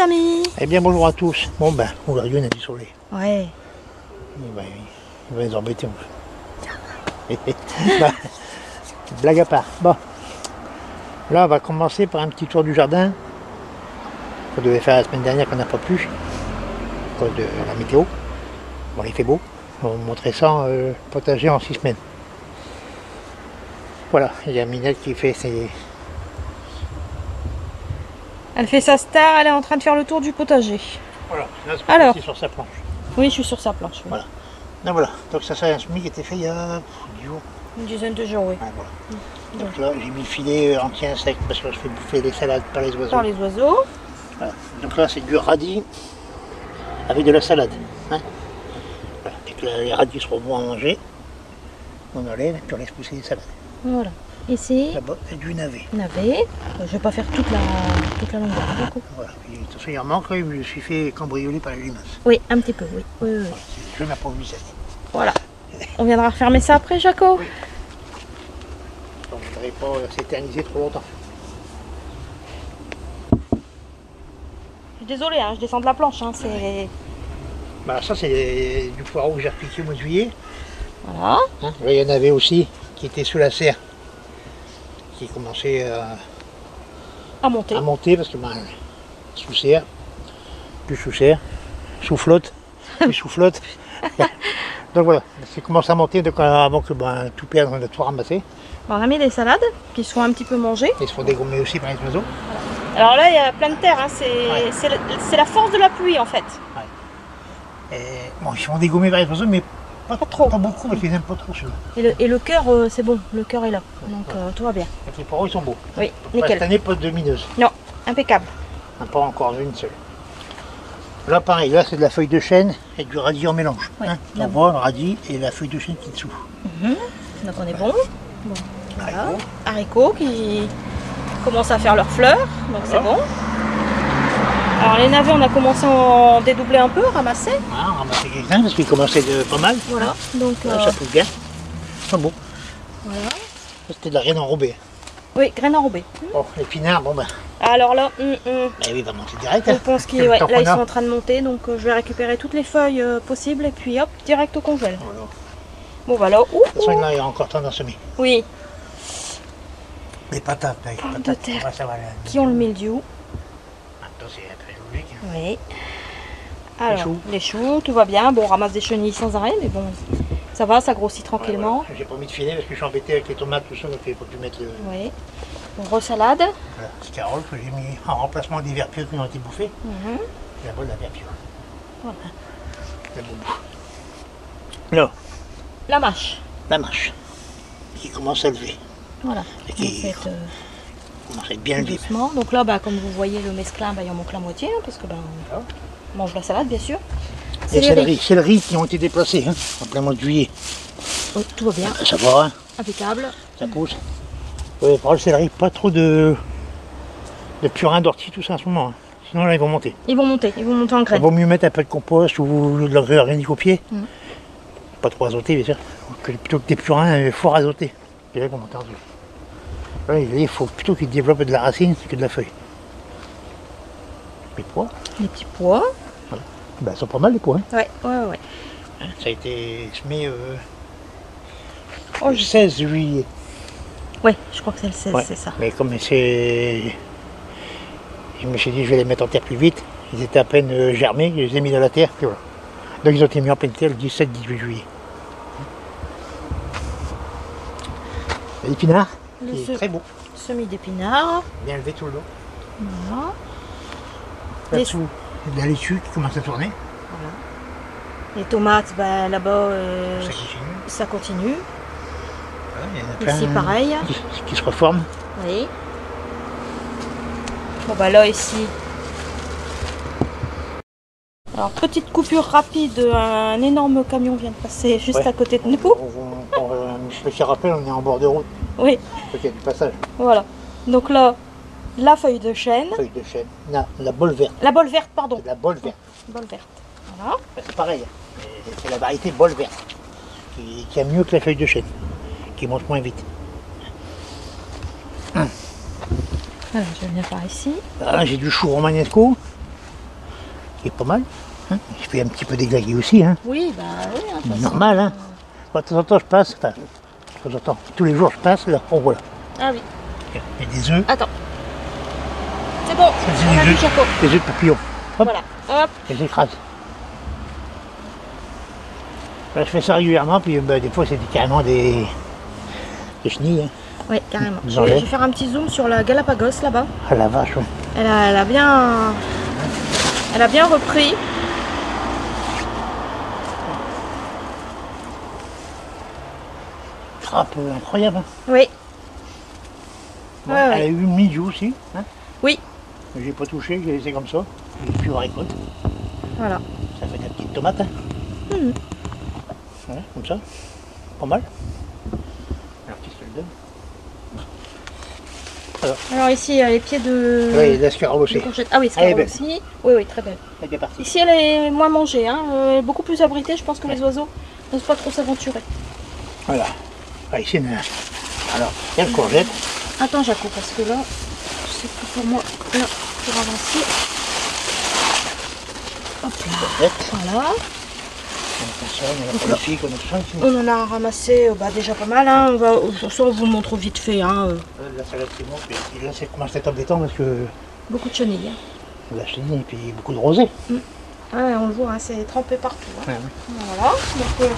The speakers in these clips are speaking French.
amis. Eh bien bonjour à tous. Bon ben, aujourd'hui on a du soleil. Ouais. Il va les embêter. Bah, blague à part. Bon. Là on va commencer par un petit tour du jardin. Qu'on devait faire la semaine dernière qu'on n'a pas pu. À cause de la météo. Bon il fait beau. On va vous montrer ça potager en 6 semaines. Voilà, il y a Minette qui fait ses... Elle fait sa star, elle est en train de faire le tour du potager. Voilà, là Alors. c'est sur sa planche. Oui, je suis sur sa planche. Oui. Voilà. Donc voilà, donc ça c'est un semis qui était fait il y a 10 jours. Une dizaine de jours, oui. Ouais, voilà. Donc là j'ai mis le filet entier sec parce que je fais bouffer les salades par les oiseaux. Par les oiseaux. Voilà. Donc là c'est du radis avec de la salade. Hein, voilà. Dès que les radis seront bons à manger, on enlève et puis on laisse pousser les salades. Voilà. Ici, Là-bas c'est du navet. navet. Je vais pas faire toute la longueur. Beaucoup. Voilà. Et, de toute façon il en manque, je me suis fait cambrioler par les limaces. Oui, un petit peu, oui. Oui, oui, oui. Voilà. Je m'improvise. Voilà. On viendra refermer ça après, Jaco. Oui. Donc, je ne voudrais pas s'éterniser trop longtemps. Je suis désolée, hein, je descends de la planche. Hein, c'est... Bah, ça c'est du poireau que j'ai repiqué au mois de juillet. Voilà. Hein, là, il y en avait aussi qui étaient sous la serre, qui commençaient À monter. à monter parce que ben, sous serre, plus sous serre, sous flotte, plus sous flotte. Donc voilà, ça commence à monter donc, avant que ben, tout perdre, on a tout ramassé. On a mis des salades qui se font un petit peu manger. Ils se font dégommer aussi par les oiseaux. Alors là, il y a plein de terre. Hein. Ouais. C'est la force de la pluie en fait. Et, bon, ils se font dégommer par les oiseaux, mais pas trop. Pas beaucoup parce qu'ils n'aiment pas trop ceux-là. Et le cœur, c'est bon. Le cœur est là. Donc tout va bien. Donc les poireaux ils sont beaux. Oui, Pas nickel. cette année, pas de mineuse. Non, impeccable. On n'a pas encore vu une seule. Là pareil, là c'est de la feuille de chêne et du radis en mélange. Ouais, Hein, là, on voit le radis et la feuille de chêne qui est dessous. Donc on est bon. Bon, voilà. Haricots. Haricots qui commencent à faire leurs fleurs. Donc c'est Voilà. bon. Alors les navets, on a commencé à en dédoubler un peu, ramasser. Voilà, on ramassait quelques-uns parce qu'ils commençaient de pas mal. Voilà. Donc Ça pousse bien. C'est bon. voilà. Ça, c'était de la graine enrobée. Oui, graines enrobées. Bon, l'épinard, bon ben, Alors là, oui, il va monter direct. je Hein. pense qu'ils Le temps là, ils qu'on a. sont en train de monter. Donc je vais récupérer toutes les feuilles possibles et puis hop, direct au congèle. Voilà. Bon voilà. De toute façon, là, il y a encore temps d'en semer. Oui, Les patates, là, les pommes patates, de terre ouais, ça va, là. qui ont le mildiou. Attends, c'est très logique. Hein. Oui. Alors, choux. les choux, tout va bien. Bon, on ramasse des chenilles sans arrêt, mais bon, ça va, ça grossit Ouais, tranquillement. voilà. J'ai pas mis de filet parce que je suis embêté avec les tomates, tout ça, donc il faut plus mettre le. Oui. Une grosse salade. Voilà, petite carotte que j'ai mis en remplacement des verpieux qui ont été bouffés. Mhm. La bonne la verpieux. Voilà. Le boubou. Là, La mâche. la mâche qui commence à lever. Voilà. Et qui Donc, cette, commence à être bien levée. doucement. Donc là, bah, comme vous voyez, le mesclin, bah, il en manque la moitié, hein, parce que bah, Voilà. on mange la salade, bien sûr. Les Céleri. céleri qui ont été déplacés hein, en plein mois de juillet. Oui, tout va bien. Ça va, hein, Impeccable. ça pousse. Oui, par le céleri, pas trop de purin, d'ortie, tout ça en ce moment. Hein. Sinon là, ils vont monter. Ils vont monter en Il graines. vaut mieux mettre un peu de compost ou de l'engrais organique au pied. Mhm. Pas trop azoté, bien sûr. Plutôt que des purins fort azotés. Et là, ils vont monter en dessous. Là, il faut plutôt qu'ils développent de la racine que de la feuille. Les pois, Les petits pois. ben, sont pas mal les pois. Hein. Ouais, ouais, ouais. Ça a été semé Oh, le 16 juillet. Ouais, je crois que c'est le 16, Ouais. c'est ça. Mais comme c'est... Je me suis dit je vais les mettre en terre plus vite. Ils étaient à peine germés, je les ai mis dans la terre. Puis voilà. Donc ils ont été mis en pleine terre le 17-18 juillet. L'épinard, Le qui est se- très beau. Semis d'épinards. Bien élevé tout le long. Voilà. Là-dessous, il y a de la laitue qui commence à tourner. Voilà. Les tomates, bah, là-bas, Ça continue. ça continue. Voilà, il y en a plein Ici, pareil. qui se reforment. Oui. Bon, bah là, ici. Alors, petite coupure rapide. Un énorme camion vient de passer juste Ouais. à côté de nous. Petit rappel, on est en bord de route. Oui, Donc il y a du passage. voilà. Donc là, la feuille de chêne. Feuille de chêne. La bolle verte. La bolle verte, pardon. C'est de la bolle verte. Bolle verte. Voilà. C'est pareil. C'est la variété bolle verte. Qui a mieux que la feuille de chêne. Qui monte moins vite. Alors, je vais venir par ici. Là, j'ai du chou romanesco. qui est pas mal. Hein. Je fais un petit peu déglaguer aussi. Hein. Oui, bah oui. Hein, de toute façon. Normal. Hein. De temps en temps, je passe. Enfin, de temps en temps, tous les jours, je passe. Là, oh voilà. Ah oui. Il y a des œufs. Attends. C'est bon. On a vu Jaco. Des œufs de papillon. Hop. Voilà. Hop. Et j'écrase. Là, je fais ça régulièrement, puis des fois, c'est carrément des chenilles. Hein. Oui, carrément. Vous Je enlevez. vais faire un petit zoom sur la Galapagos là-bas. Ah la vache, ouais. Elle a bien repris. Crappe incroyable. Hein. Oui. Bon, Ouais, elle ouais. a eu une mildiou aussi. Hein. Oui. J'ai pas touché, j'ai laissé comme ça. Et puis on récolte. Voilà. Ça fait des petites tomates. Hein. Mhm. Voilà, comme ça. Pas mal. Alors qu'est-ce que je donne? Alors ici, il y a les pieds de... Oui, l'escarole aussi. de courgette. Ah oui, Elle est escarole belle. aussi. Oui, oui, très belle. Elle est bien partie. Ici, elle est moins mangée, hein. Elle est beaucoup plus abritée. Je pense que les oiseaux n'osent pas trop s'aventurer. Voilà. Ah, ici, alors, il y a le courgette. Attends, Jaco, parce que là, c'est plus pour moi, là, pour avancer. Hop là. Courgette. Voilà. On a ça, on a pas ici, on a ça ici. On en a ramassé déjà pas mal. Hein. Ça, on vous le montre vite fait. Hein. La salade c'est bon, puis là c'est commence à être embêtant parce que Beaucoup de chenilles. Hein. la chenille et puis beaucoup de rosée. Ouais, on le voit, hein, c'est trempé partout. Hein. Ouais, ouais. Voilà. Donc,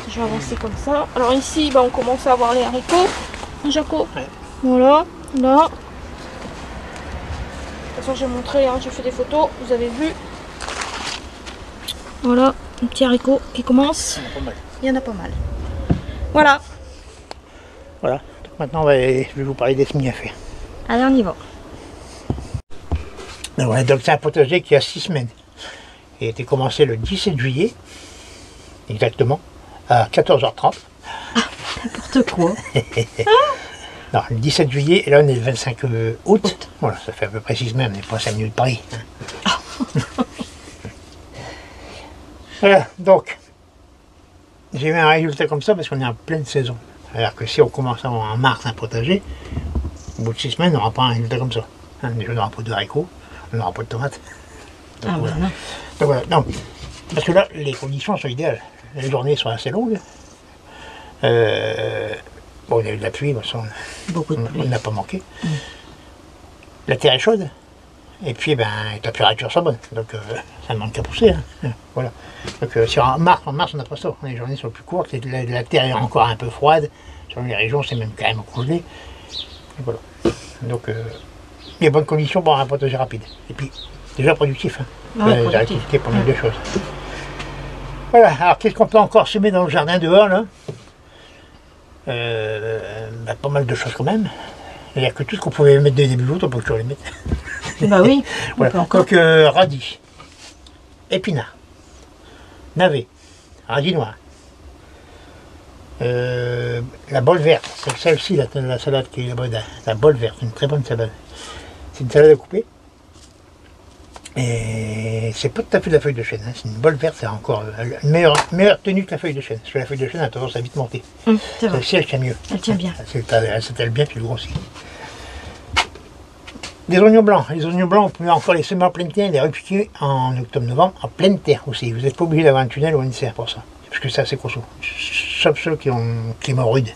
je vais avancer comme ça. Alors ici, on commence à avoir les haricots. Hein, Jaco. Ouais. Voilà. Là. De toute façon, j'ai montré, hein, j'ai fait des photos. Vous avez vu. Voilà, un petit haricot qui commence. On a pas mal. Il y en a pas mal. Voilà. Voilà. Donc maintenant je vais vous parler des semis à faire. Allez, on y va. Voilà, donc c'est un potager qui a 6 semaines. Il a été commencé le 17 juillet, exactement, à 14h30. N'importe quoi. Non, le 17 juillet, et là on est le 25 août. Voilà, ça fait à peu près 6 semaines, on n'est pas à 5 minutes de Paris. Hein. Voilà, donc, j'ai eu un résultat comme ça parce qu'on est en pleine saison. Alors que si on commence en mars un potager, au bout de 6 semaines, on n'aura pas un résultat comme ça. Hein, déjà, on n'aura pas de haricots, on n'aura pas de tomates. Donc, Ah voilà. voilà. Donc voilà, non, parce que là, les conditions sont idéales. Les journées sont assez longues. Bon, il y a eu de la pluie, mais ça, Beaucoup de on pluie. n'a pas manqué. La terre est chaude. Et puis, les températures sont bonnes. Donc, ça ne manque qu'à pousser. Hein. Voilà. Donc, si en mars, on n'a pas ça. Les journées sont plus courtes. La terre est encore un peu froide. Sur les régions, c'est même carrément congelé. Et voilà. Donc, il y a bonnes conditions pour un potager rapide. Et puis, déjà productif. Hein. Ouais, J'ai productif. activité pour mal de choses. Voilà. Alors, qu'est-ce qu'on peut encore semer dans le jardin dehors, là? Pas mal de choses quand même. Il n'y a que tout ce qu'on pouvait mettre dès le début d'août, on peut toujours les mettre. Bah oui, on Voilà. peut encore. Donc, radis, épinards, navets, radis noirs, la bolle verte, c'est celle-ci, la salade qui est là-bas, la bolle verte, une très bonne salade. C'est une salade à couper. Et c'est pas tout à fait de la feuille de chêne, hein. C'est une bolle verte, c'est encore une meilleure tenue que la feuille de chêne. Parce que la feuille de chêne a tendance à vite monter. C'est vrai. Celle-ci, elle tient mieux. Elle tient bien. Elle s'étale bien, puis elle grossit. Des oignons blancs. Les oignons blancs, on peut encore les semer en pleine terre et les repiquer en octobre-novembre en pleine terre aussi. Vous n'êtes pas obligé d'avoir un tunnel ou une serre pour ça. Parce que c'est assez costaud. Sauf ceux qui ont un climat rude.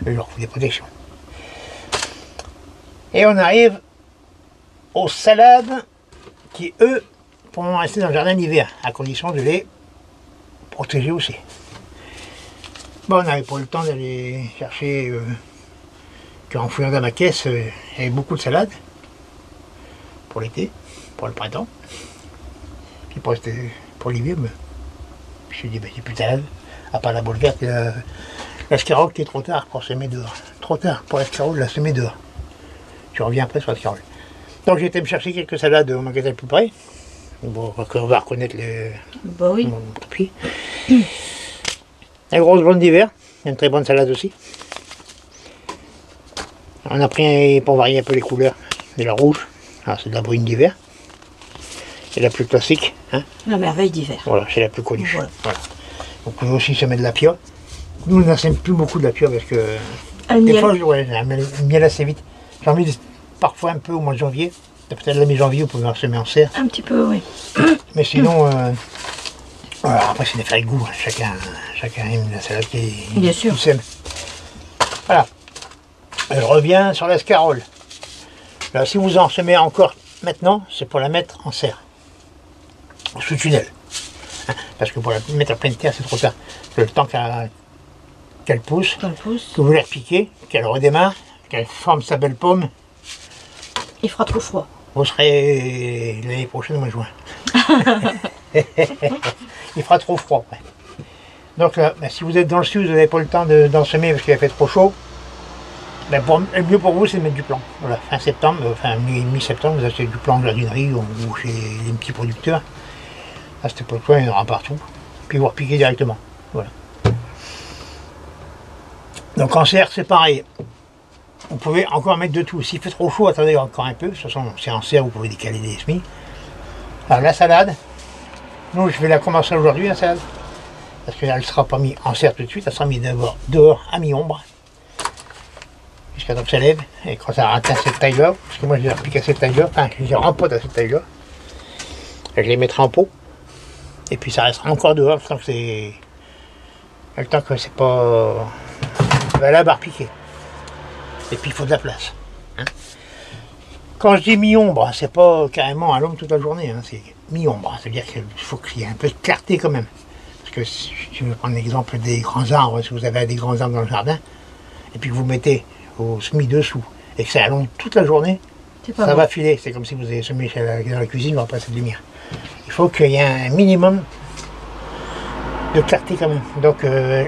Eux, il leur faut des protections. Et on arrive aux salades qui, eux, pourront rester dans le jardin d'hiver, à condition de les protéger aussi. Bon, on n'avait pas le temps d'aller chercher, qu'en fouillant dans ma caisse, il y avait beaucoup de salades. Pour l'été, pour le printemps, puis pour l'hiver, je me suis dit, j'ai plus de salade, à part la boule verte et la scarole qui est trop tard pour semer dehors. Trop tard pour la scarole, la semer dehors. Je reviens après sur la scarole. Donc j'ai été me chercher quelques salades au magasin le plus près. Bon, on va reconnaître les... Bah oui. Bon, tant pis. La grosse blonde d'hiver, une très bonne salade aussi. On a pris, pour varier un peu les couleurs, de la rouge. Alors c'est de la brune d'hiver. C'est la plus classique. Hein. La merveille d'hiver. Voilà, c'est la plus connue. Voilà. Voilà. Vous pouvez aussi semer de la pia. Nous, on n'ensème plus beaucoup de la pia parce que Le des miel. fois, ouais, elle miel assez vite. J'en mets parfois un peu au mois de janvier. peut-être la mi-janvier, vous pouvez en semer en serre. Un petit peu, oui. Mais sinon, voilà, après c'est des frais de goût, hein. Chacun aime la salade Bien sûr. qui sème. Voilà. Je reviens sur l'escarole. Là, si vous en semez encore maintenant, c'est pour la mettre en serre, sous tunnel. Hein, parce que pour la mettre à pleine terre, c'est trop tard. Le temps qu'elle pousse, que vous la repiquez, qu'elle redémarre, qu'elle forme sa belle pomme. Il fera trop froid. Vous serez l'année prochaine au mois de juin. Il fera trop froid après. Donc là, si vous êtes dans le sud, vous n'avez pas le temps d'en semer parce qu'il a fait trop chaud. Ben le mieux pour vous, c'est de mettre du plan. Voilà, fin septembre, enfin mi-septembre, vous achetez du plan de jardinerie ou chez les petits producteurs. À cette époque-là, il y en aura partout. Puis vous repiquez directement. Voilà. Donc en serre, c'est pareil. Vous pouvez encore mettre de tout. S'il fait trop chaud, attendez encore un peu. De toute façon, c'est en serre, vous pouvez décaler des semis. Alors la salade, nous je vais la commencer aujourd'hui, la salade. Parce qu'elle ne sera pas mise en serre tout de suite, elle sera mise d'abord dehors à mi-ombre. Jusqu'à temps que ça lève. Et quand ça atteint cette taille-là, parce que moi je les repique à cette taille-là, enfin je les rempote à cette taille-là. Je les mettrai en pot. Et puis ça restera encore dehors, le temps que c'est pas valable à repiquer. Et puis il faut de la place. Hein. Quand je dis mi-ombre, c'est pas carrément à l'ombre toute la journée, hein, c'est mi-ombre. C'est-à-dire qu'il faut qu'il y ait un peu de clarté quand même. Parce que si je vais prendre l'exemple des grands arbres, si vous avez des grands arbres dans le jardin, et puis que vous mettez vos semis dessous, et que ça allonge toute la journée, ça va filer. C'est comme si vous avez semé dans la cuisine, il va passer de lumière. Il faut qu'il y ait un minimum de clarté quand même. Donc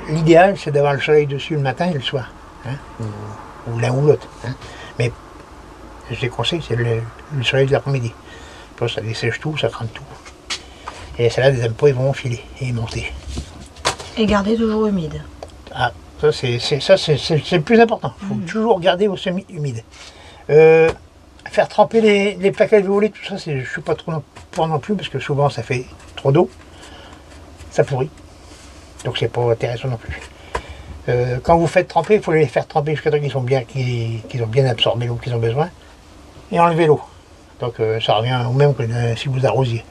l'idéal, c'est d'avoir le soleil dessus le matin et le soir. Hein, ou l'un ou l'autre. Hein. Mais je les conseille, c'est le soleil de l'après-midi. Ça dessèche tout, ça crame tout. Et les salades, ils n'aiment pas, ils vont filer et monter. Et garder toujours humide. Ah, ça c'est le plus important. Il faut toujours garder vos semis humides. Faire tremper les plaques alvéolées, tout ça, je ne suis pas trop pour non plus, parce que souvent ça fait trop d'eau. Ça pourrit. Donc c'est pas intéressant non plus. Quand vous faites tremper, il faut les faire tremper jusqu'à temps qu'ils ont bien absorbé l'eau qu'ils ont besoin et enlever l'eau. Donc ça revient au même que si vous arrosiez.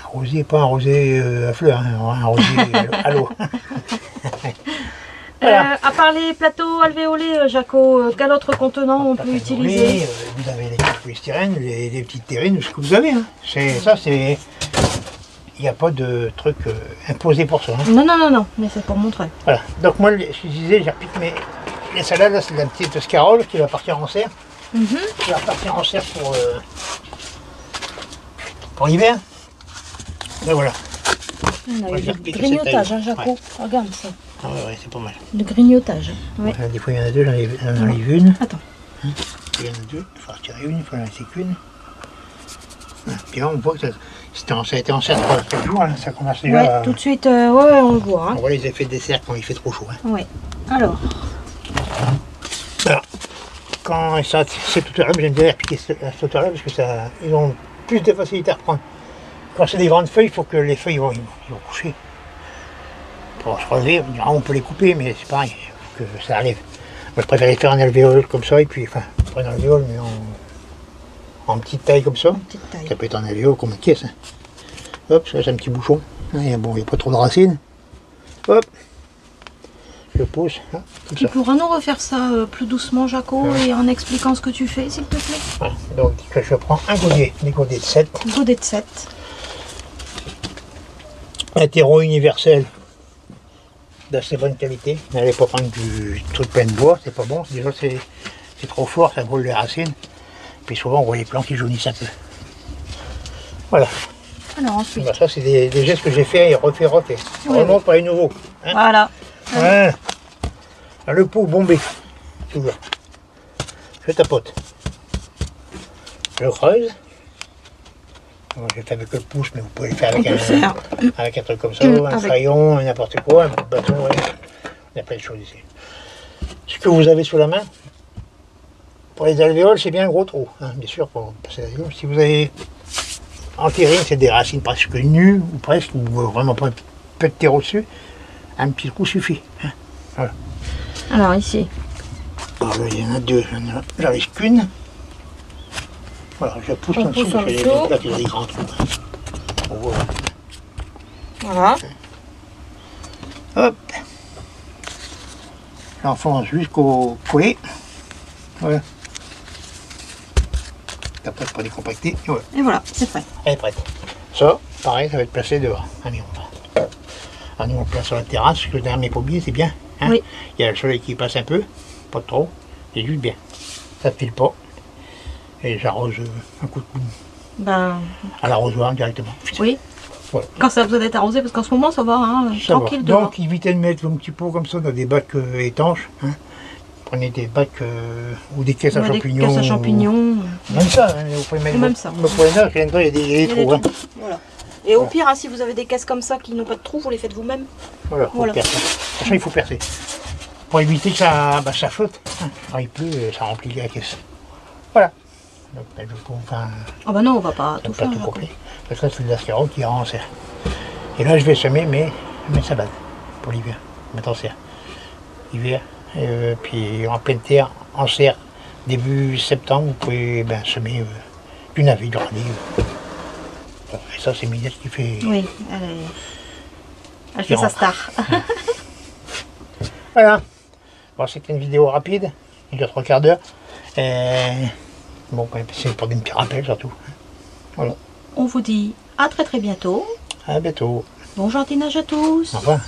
Arrosier, pas arroser à fleurs, hein, arroser à l'eau. Voilà. À part les plateaux alvéolés, Jaco, quel autre contenant on peut utiliser? Vous avez les petites polystyrènes, les petites terrines, ce que vous avez. Hein. C'est il n'y a pas de truc imposé pour ça. Hein. Non, mais c'est pour montrer. Voilà. Donc moi, je disais, j'ai repiqué les salades, là, c'est de la petite escarole qui va partir en serre. Qui va partir en serre pour l'hiver. Et voilà. On a eu du grignotage, hein, Jaco. Ouais. Regarde ça. Ah ouais, c'est pas mal. Le grignotage. Ouais. Des fois, il y en a deux, j'en enlève une. Attends. Hein, il y en a deux, il faut en retirer une, il faut en laisser qu'une. Puis là, on voit que ça a été en serre 3 jours, hein, ça commence déjà. Ouais, tout de suite, ouais, on le voit. Hein. On voit les effets de dessert quand il fait trop chaud. Hein. Ouais. Alors, quand c'est tout à l'heure, j'aime bien repiquer à cette hauteur-là parce que ils ont plus de facilité à reprendre. Quand c'est des grandes feuilles, il faut que les feuilles vont coucher. Pour se relever, on peut les couper, mais c'est pareil, il faut que ça arrive. Moi, je préfère les faire en alvéole comme ça, et puis, enfin, pas en alvéole, mais en petite taille comme ça. taille. Ça peut être en alvéole comme une caisse. Hein. Hop, ça c'est un petit bouchon. Bon, il n'y a pas trop de racines. Hop, je pousse, hein, comme tu ça. pourras nous refaire ça plus doucement, Jaco, et en expliquant ce que tu fais, s'il te plaît. Voilà. Donc, je prends un gaudier, des gaudiers de 7. Gaudet de 7. Un terreau universel d'assez bonne qualité. N'allez pas prendre du truc plein de bois, c'est pas bon. Déjà, c'est trop fort, ça brûle les racines. Puis souvent, on voit les plants qui jaunissent un peu. Voilà. Alors ensuite. Ben, ça, c'est des gestes que j'ai fait et refait. Oui. Vraiment pas les nouveaux. Hein. Voilà. Ouais. Le pot bombé. Toujours. Je tapote. Je creuse. Moi, je l'ai fait avec le pouce, mais vous pouvez le faire avec un truc comme ça, un crayon, n'importe quoi, un bâton, ouais. Il y a plein de choses ici. Ce que vous avez sous la main, pour les alvéoles, c'est bien un gros trou, hein, bien sûr, pour passer l'alvéole. Si vous avez en terrine, c'est des racines presque nues, ou presque, ou vraiment pas peu de terreau dessus, un petit trou suffit. Hein. Voilà. Alors ici. Alors, il y en a deux, j'en laisse qu'une. Voilà, je pousse On en dessous, pousse en parce que dessous. là, il y a des grands trous. On voit. Voilà. Hop. J'enfonce jusqu'au collet. Voilà. Après, je peux décompacter. Et voilà. Et voilà, c'est prêt. Elle est prête. Ça, pareil, ça va être placé dehors. Allez, on va. Allez, on le place sur la terrasse, parce que derrière mes pommiers, c'est bien. Hein. Oui. Il y a le soleil qui passe un peu, pas trop. C'est juste bien. Ça ne file pas. Et j'arrose un coup de coude Ben, à l'arrosoir directement. oui. Voilà. Quand ça a besoin d'être arrosé, parce qu'en ce moment, ça va, hein, Ça va. tranquille dehors. Donc, évitez de mettre un petit pot comme ça dans des bacs étanches. Hein. Prenez des bacs ou des caisses à Ouais, champignons. des caisses à champignons. Même ça, hein, vous pouvez mettre. Ou même ça. Vous pouvez mettre, il y a des Il y a des trous. Hein. trous. Voilà. Et au Voilà. pire, hein, si vous avez des caisses comme ça qui n'ont pas de trous, vous les faites vous-même. Voilà, faut Voilà. percer. De toute façon, il faut percer. Pour éviter que ça flotte. Hein. Quand il pleut, ça remplit la caisse. Voilà. Donc, là, je coupe, enfin, Ah bah non, on va pas tout pas faire. tout là, couper. Parce que là, c'est de l'ascaro qui rend en serre. Et là, je vais semer mes salades pour l'hiver. Mettre en serre. Hiver. Puis en pleine terre, en serre. Début septembre, vous pouvez semer du navet, du radis. Bon, et ça, c'est Minette qui fait. Oui, elle fait sa rentre. star. Voilà. Bon, c'était une vidéo rapide, il y a 3 quarts d'heure. Bon, c'est pour des petits rappels surtout. Voilà. On vous dit à très bientôt. À bientôt. Bon jardinage à tous. Au revoir.